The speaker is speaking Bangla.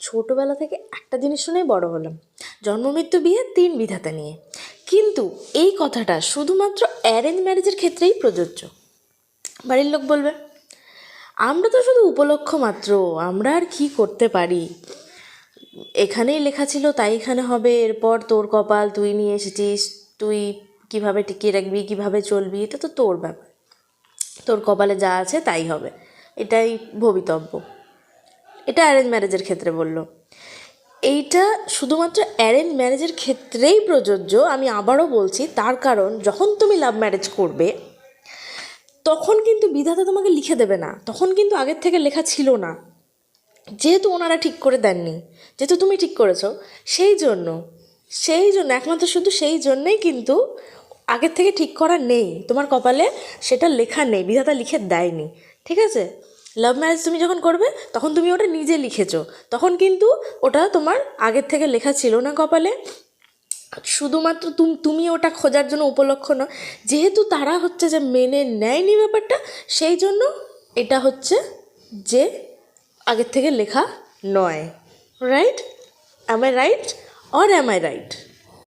ছোটোবেলা থেকে একটা জিনিস শুনেই বড় হলাম, জন্ম মৃত্যু বিয়ে 3 বিধাতা নিয়ে। কিন্তু এই কথাটা শুধুমাত্র অ্যারেঞ্জ ম্যারেজের ক্ষেত্রেই প্রযোজ্য। বাড়ির লোক বলবে আমরা তো শুধু উপলক্ষ মাত্র, আমরা আর কি করতে পারি, এখানেই লেখা ছিল তাই এখানে হবে, এরপর তোর কপাল, তুই নিয়ে এসেছিস, তুই কিভাবে টিকিয়ে রাখবি, কিভাবে চলবি, এটা তো তোর ব্যাপার, তোর কপালে যা আছে তাই হবে, এটাই ভবিতব্য। এটা অ্যারেঞ্জ ম্যারেজের ক্ষেত্রে বলল। এইটা শুধুমাত্র অ্যারেঞ্জ ম্যারেজের ক্ষেত্রেই প্রযোজ্য, আমি আবারও বলছি, তার কারণ যখন তুমি লাভ ম্যারেজ করবে তখন কিন্তু বিধাতা তোমাকে লিখে দেবে না, তখন কিন্তু আগের থেকে লেখা ছিল না, যেহেতু ওনারা ঠিক করে দেননি, যেহেতু তুমি ঠিক করেছো, সেই জন্য একমাত্র শুধু সেই জন্যই কিন্তু আগের থেকে ঠিক করা নেই, তোমার কপালে সেটা লেখা নেই, বিধাতা লিখে দেয়নি, ঠিক আছে? লাভ ম্যারেজ তুমি যখন করবে তখন তুমি ওটা নিজে লিখেছো, তখন কিন্তু ওটা তোমার আগের থেকে লেখা ছিল না কপালে, শুধুমাত্র তুমি ওটা খোঁজার জন্য উপলক্ষ নয়, যেহেতু তারা হচ্ছে যে মেনে নেয়নি ব্যাপারটা, সেই জন্য এটা হচ্ছে যে আগের থেকে লেখা নয়। Right? Am I right or am I right?